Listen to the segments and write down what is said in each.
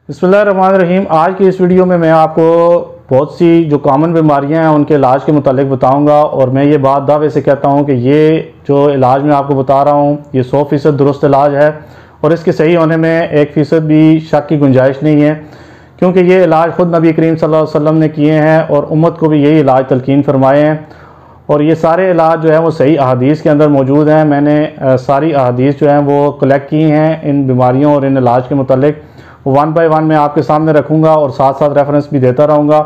बिस्मिल्लाहिर्रहमानिर्रहीम। आज की इस वीडियो में मैं आपको बहुत सी जो कॉमन बीमारियां हैं उनके इलाज के मुतालिक बताऊंगा। और मैं ये बात दावे से कहता हूं कि ये जो इलाज मैं आपको बता रहा हूं ये 100% दुरुस्त इलाज है और इसके सही होने में 1% भी शक की गुंजाइश नहीं है, क्योंकि ये इलाज ख़ुद नबी करीम सल्लल्लाहु अलैहि वसल्लम ने किए हैं और उम्मत को भी यही इलाज तलकीन फरमाए हैं। और ये सारे इलाज जो है वो सही अहादीस के अंदर मौजूद हैं। मैंने सारी अहादीस जो हैं वो कलेक्ट की हैं इन बीमारियों और इन इलाज के मुतालिक। वन बाय वन मैं आपके सामने रखूँगा और साथ साथ रेफरेंस भी देता रहूँगा।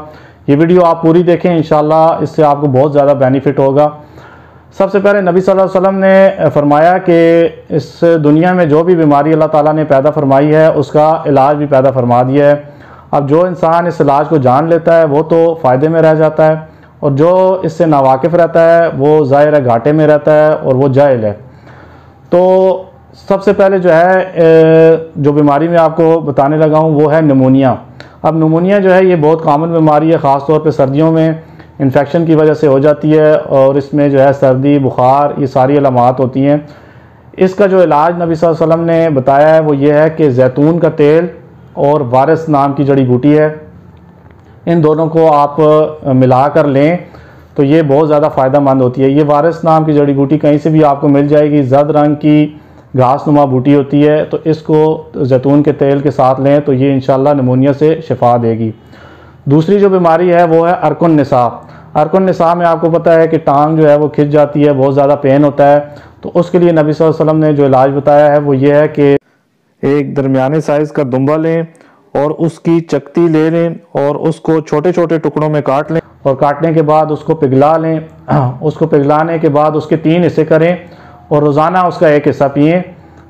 ये वीडियो आप पूरी देखें, इंशाल्लाह इससे आपको बहुत ज़्यादा बेनिफिट होगा। सबसे पहले नबी सल्लल्लाहु अलैहि वसल्लम ने फरमाया कि इस दुनिया में जो भी बीमारी अल्लाह ताला ने पैदा फरमाई है उसका इलाज भी पैदा फरमा दिया है। अब जो इंसान इस इलाज को जान लेता है वो तो फ़ायदे में रह जाता है, और जो इससे नावाकिफ़ रहता है वो ज़ाहिर है घाटे में रहता है और वो जाहिल है। तो सबसे पहले जो है जो बीमारी मैं आपको बताने लगा हूँ वो है निमोनिया। अब निमोनिया जो है ये बहुत कॉमन बीमारी है, ख़ास तौर पे सर्दियों में इन्फेक्शन की वजह से हो जाती है और इसमें जो है सर्दी बुखार ये सारी अलामात होती हैं। इसका जो इलाज नबी सल्लल्लाहु अलैहि वसल्लम ने बताया है वो ये है कि जैतून का तेल और वारस नाम की जड़ी बूटी है, इन दोनों को आप मिला कर लें तो ये बहुत ज़्यादा फ़ायदा मंद होती है। ये वारस नाम की जड़ी बूटी कहीं से भी आपको मिल जाएगी, जर्द रंग की घास नुमा बूटी होती है, तो इसको जैतून के तेल के साथ लें तो ये इंशाल्लाह निमोनिया से शिफा देगी। दूसरी जो बीमारी है वो है अरकुन निसा। अरकुन निसा में आपको पता है कि टांग जो है वो खिंच जाती है, बहुत ज़्यादा पेन होता है। तो उसके लिए नबी सल्लल्लाहु अलैहि वसल्लम ने जो इलाज बताया है वो ये है कि एक दरमियाने साइज़ का दुम्बा लें और उसकी चकती ले लें और उसको छोटे छोटे टुकड़ों में काट लें और काटने के बाद उसको पिघला लें। उसको पिघलाने के बाद उसके 3 हिस्से करें और रोज़ाना उसका एक हिस्सा पिएँ,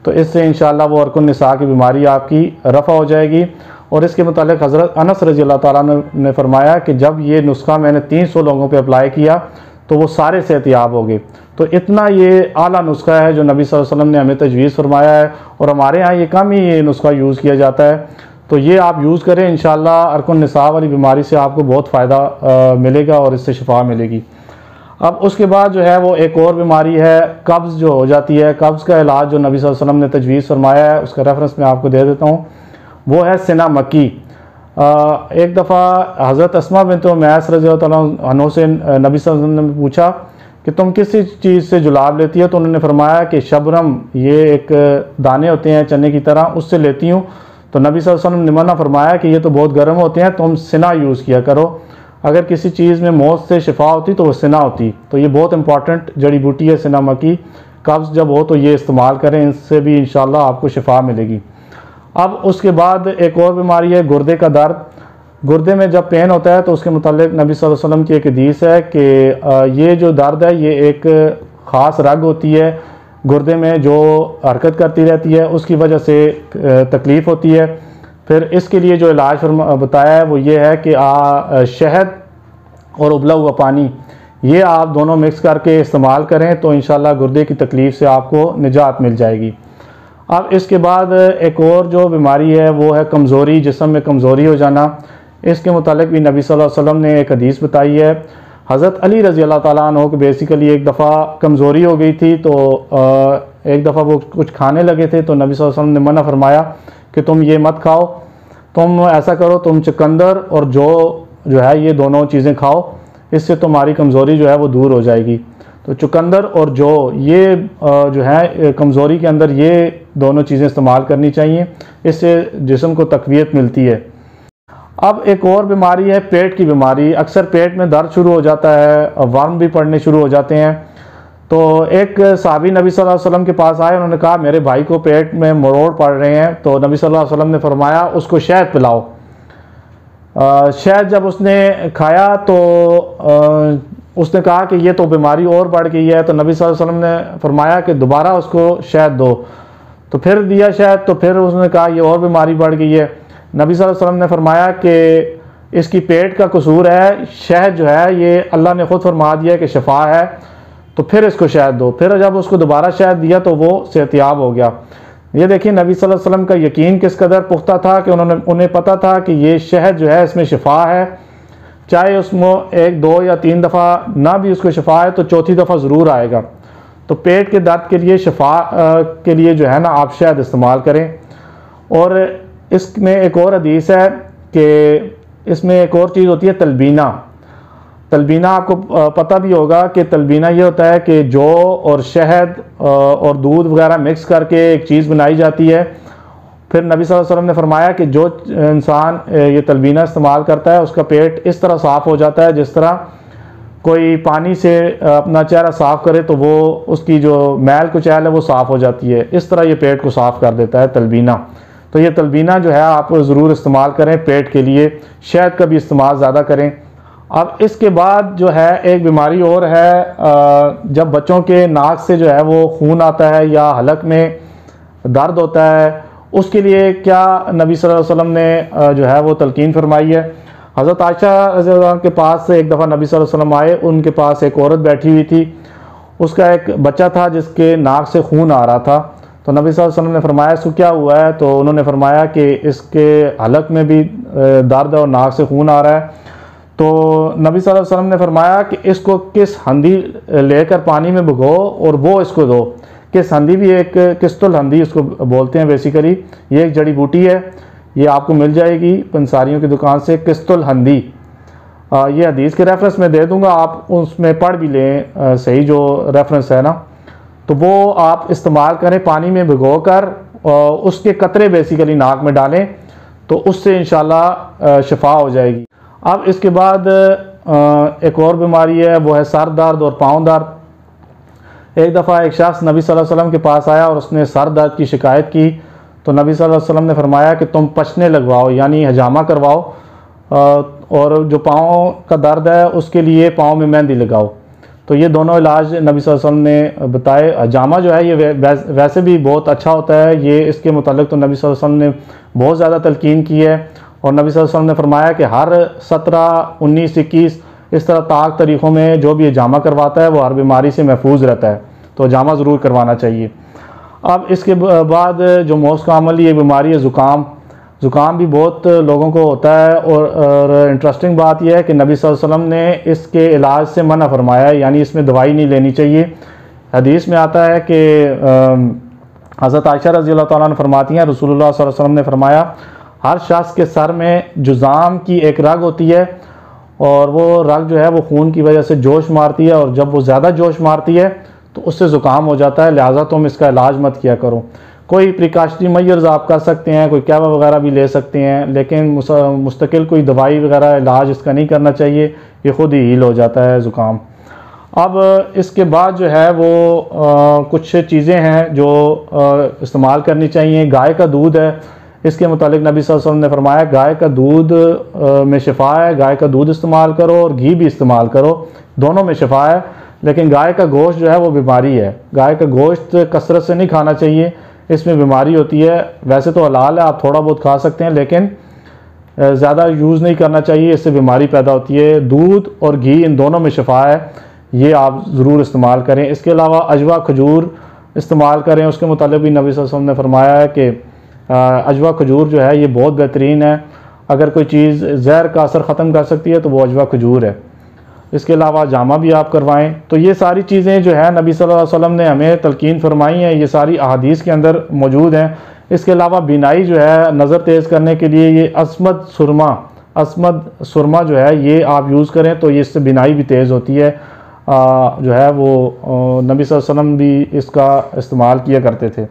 तो इससे इंशाल्लाह वो अरकुन निसा की बीमारी आपकी रफ़ा हो जाएगी। और इसके मुतालिक हज़रत अनस रज़ी अल्लाह ताला ने फरमाया कि जब ये नुस्खा मैंने 300 लोगों पे अप्लाई किया तो वो सारे सेहतियाब हो गए। तो इतना ये आला नुस्खा है जो नबी सल्लल्लाहु अलैहि वसल्लम ने हमें तजवीज़ फरमाया है, और हमारे यहाँ ये कम ही ये नुस्खा यूज़ किया जाता है। तो ये आप यूज़ करें, इंशाल्लाह अरकुन निसा वाली बीमारी से आपको बहुत फ़ायदा मिलेगा और इससे शिफा मिलेगी। अब उसके बाद जो है वो एक और बीमारी है कब्ज़ जो हो जाती है। कब्ज़ का इलाज जो नबी सल्लल्लाहु अलैहि वसल्लम ने तजवीज़ फरमाया है उसका रेफरेंस मैं आपको दे देता हूँ, वो है सिना मक्की। एक दफ़ा हज़रत अस्मा बिन्त उमैस रज़ियल्लाहु अन्हा से नबी सल्लल्लाहु अलैहि वसल्लम ने पूछा कि तुम किस चीज़ से जुलाब लेती हो, तो उन्होंने फरमाया कि शबरम, ये एक दाने होते हैं चने की तरह, उससे लेती हूँ। तो नबी सल्लल्लाहु अलैहि वसल्लम ने मना फरमाया कि ये तो बहुत गर्म होते हैं, तुम सिना यूज़ किया करो। अगर किसी चीज़ में मौत से शिफा होती तो वो सिना होती। तो ये बहुत इंपॉर्टेंट जड़ी बूटी है सिना मक्की। कब्ज़ जब हो तो ये इस्तेमाल करें, इनसे भी इंशाल्लाह आपको शिफा मिलेगी। अब उसके बाद एक और बीमारी है गुर्दे का दर्द। गुर्दे में जब पेन होता है तो उसके मुतालिक नबी सल्लल्लाहु अलैहि वसल्लम की एक हदीस है कि ये जो दर्द है ये एक ख़ास रग होती है गुर्दे में जो हरकत करती रहती है, उसकी वजह से तकलीफ़ होती है। फिर इसके लिए जो इलाज बताया है वो ये है कि शहद और उबला हुआ पानी ये आप दोनों मिक्स करके इस्तेमाल करें तो इंशाल्लाह गुर्दे की तकलीफ़ से आपको निजात मिल जाएगी। अब इसके बाद एक और जो बीमारी है वो है कमज़ोरी, जिस्म में कमज़ोरी हो जाना। इसके मुतालिक भी नबी सल्लल्लाहु अलैहि वसल्लम ने एक हदीस बताई है। हज़रत अली रज़ी अल्लाह ताला अन्हु को बेसिकली एक दफ़ा कमज़ोरी हो गई थी, तो एक दफ़ा वो कुछ खाने लगे थे तो नबी सल्लल्लाहु अलैहि वसल्लम ने मना फरमाया कि तुम ये मत खाओ, तुम ऐसा करो, तुम चुकंदर और जो है ये दोनों चीज़ें खाओ, इससे तुम्हारी कमज़ोरी जो है वो दूर हो जाएगी। तो चुकंदर और जो ये जो है कमज़ोरी के अंदर ये दोनों चीज़ें इस्तेमाल करनी चाहिए, इससे जिस्म को तक़वियत मिलती है। अब एक और बीमारी है पेट की बीमारी। अक्सर पेट में दर्द शुरू हो जाता है, वर्म भी पड़ने शुरू हो जाते हैं। तो एक साहबी नबी सल्लल्लाहु अलैहि वसल्लम के पास आए, उन्होंने कहा मेरे भाई को पेट में मरोड़ पड़ रहे हैं। तो नबी सल्लल्लाहु अलैहि वसल्लम ने फरमाया उसको शहद पिलाओ। शहद जब उसने खाया तो उसने कहा कि ये तो बीमारी और बढ़ गई है। तो नबी सल्लल्लाहु अलैहि वसल्लम ने फरमाया कि दोबारा उसको शहद दो। तो फिर दिया शहद, तो फिर उसने कहा ये और बीमारी बढ़ गई है। नबी सल्लल्लाहु अलैहि वसल्लम ने फरमाया कि इसकी पेट का कसूर है, शहद जो है ये अल्लाह ने ख़ुद फरमा दिया कि शिफा है, तो फिर इसको शहद दो। फिर जब उसको दोबारा शहद दिया तो वो सेहतियाब हो गया। ये देखिए नबी सल्लल्लाहु अलैहि वसल्लम का यकीन किस कदर पुख्ता था कि उन्हें पता था कि ये शहद जो है इसमें शिफा है, चाहे उसमें 1, 2 या 3 दफ़ा ना भी उसको शिफा है तो चौथी दफ़ा ज़रूर आएगा। तो पेट के दर्द के लिए शिफा के लिए जो है ना आप शहद इस्तेमाल करें। और इसमें एक और हदीस है कि इसमें एक और चीज़ होती है तलबीना। तलबीना आपको पता भी होगा कि तलबीना ये होता है कि जौ और शहद और दूध वगैरह मिक्स करके एक चीज़ बनाई जाती है। फिर नबी सल्लल्लाहु अलैहि वसल्लम ने फरमाया कि जो इंसान ये तलबीना इस्तेमाल करता है उसका पेट इस तरह साफ़ हो जाता है जिस तरह कोई पानी से अपना चेहरा साफ़ करे तो वो उसकी जो मैल कुचैल है वो साफ़ हो जाती है। इस तरह ये पेट को साफ़ कर देता है तलबीना। तो ये तलबीना जो है आप ज़रूर इस्तेमाल करें पेट के लिए। शहद का भी इस्तेमाल ज़्यादा करें। अब इसके बाद जो है एक बीमारी और है, जब बच्चों के नाक से जो है वो खून आता है या हलक में दर्द होता है, उसके लिए क्या नबी सल्लल्लाहु अलैहि वसल्लम ने जो है वो तलकीन फरमाई है। हज़रत आयशा रज़ी अल्लाह अन्हा के पास से एक दफ़ा नबी सल्लल्लाहु अलैहि वसल्लम आए। उनके पास एक औरत बैठी हुई थी, उसका एक बच्चा था जिसके नाक से खून आ रहा था। तो नबी सल्लल्लाहु अलैहि वसल्लम ने फरमाया इसको क्या हुआ है, तो उन्होंने फरमाया कि इसके हलक में भी दर्द है और नाक से खून आ रहा है। तो नबी सल्लल्लाहु अलैहि वसल्लम ने फरमाया कि इसको किस हंदी लेकर पानी में भिगो और वो इसको दो। किस हंदी भी एक किस्तुल हंदी उसको बोलते हैं बेसिकली, ये एक जड़ी बूटी है, ये आपको मिल जाएगी पंसारियों की दुकान से, किस्तुल हंदी। ये हदीस के रेफरेंस में दे दूंगा, आप उसमें पढ़ भी लें सही जो रेफरेंस है ना, तो वो आप इस्तेमाल करें पानी में भिगो कर, उसके कतरे बेसिकली नाक में डालें तो उससे इंशाल्लाह शिफा हो जाएगी। अब इसके बाद एक और बीमारी है, वो है सर दर्द और पाँव दर्द। एक दफ़ा एक शख्स नबी सल्लल्लाहु अलैहि वसल्लम के पास आया और उसने सर दर्द की शिकायत की। तो नबी सल्लल्लाहु अलैहि वसल्लम ने फरमाया कि तुम पचने लगवाओ, यानी हजामा करवाओ, और जो पाँव का दर्द है उसके लिए पाँव में मेहंदी लगाओ। तो ये दोनों इलाज नबी सल्लल्लाहु अलैहि वसल्लम ने बताए। हजामा जो है ये वैसे भी बहुत अच्छा होता है, ये इसके मुतालिक तो नबी सल्लल्लाहु अलैहि वसल्लम ने बहुत ज़्यादा तलकीन की है। और नबी सल्लल्लाहु अलैहि वसल्लम ने फरमाया कि हर 17, 19, 21 इस तरह ताक तरीक़ों में जो भी हजामा करवाता है वो हर बीमारी से महफूज रहता है, तो हजामा ज़रूर करवाना चाहिए। अब इसके बाद जो मोस्ट कॉमनली ये बीमारी है ज़ुकाम। ज़ुकाम भी बहुत लोगों को होता है और इंटरेस्टिंग बात यह है कि नबी सल्लल्लाहु अलैहि वसल्लम ने इसके इलाज से मना फरमाया है, यानी इसमें दवाई नहीं लेनी चाहिए। हदीस में आता है कि हज़रत आयशा रज़ी अल्लाह तआला अन्हा फरमाती हैं रसूलुल्लाह सल्लल्लाहु अलैहि वसल्लम ने फरमाया हर शख्स के सर में जुज़ाम की एक रग होती है और वो रग जो है वो खून की वजह से जोश मारती है, और जब वो ज़्यादा जोश मारती है तो उससे ज़ुकाम हो जाता है। लिहाजा तुम इसका इलाज मत किया करो। कोई प्रिकॉशनरी मेजर्स आप कर सकते हैं, कोई कैवा वगैरह भी ले सकते हैं, लेकिन मुस्तकिल कोई दवाई वगैरह इलाज इसका नहीं करना चाहिए, ये ख़ुद ही हील हो जाता है ज़ुकाम। अब इसके बाद जो है वो कुछ चीज़ें हैं जो इस्तेमाल करनी चाहिए। गाय का दूध है, इसके मुतालिक नबी सल्लल्लाहु अलैहि वसल्लम ने फरमाया गाय का दूध में शिफा है, गाय का दूध इस्तेमाल करो और घी भी इस्तेमाल करो, दोनों में शिफा है। लेकिन गाय का गोश्त जो है वो बीमारी है, गाय का गोश्त कसरत से नहीं खाना चाहिए, इसमें बीमारी होती है। वैसे तो हलाल है, आप थोड़ा बहुत खा सकते हैं, लेकिन ज़्यादा यूज़ नहीं करना चाहिए, इससे बीमारी पैदा होती है। दूध और घी इन दोनों में शिफा है, ये आप ज़रूर इस्तेमाल करें। इसके अलावा अजवा खजूर इस्तेमाल करें, उसके मुतालिक भी नबी सल्लल्लाहु अलैहि वसल्लम ने फरमाया है कि अजवा खजूर जो है ये बहुत बेहतरीन है, अगर कोई चीज़ जहर का असर ख़त्म कर सकती है तो वो अजवा खजूर है। इसके अलावा जामा भी आप करवाएं। तो ये सारी चीज़ें जो है नबी सल्लल्लाहु अलैहि वसल्लम ने हमें तलकीन फरमाई हैं, ये सारी अहादीस के अंदर मौजूद हैं। इसके अलावा बिनाई जो है नज़र तेज़ करने के लिए ये अस्मद सुरमा जो है ये आप यूज़ करें तो ये इससे बिनाई भी तेज़ होती है। जो है वो नबी सल्लल्लाहु अलैहि वसल्लम भी इसका इस्तेमाल किया करते थे।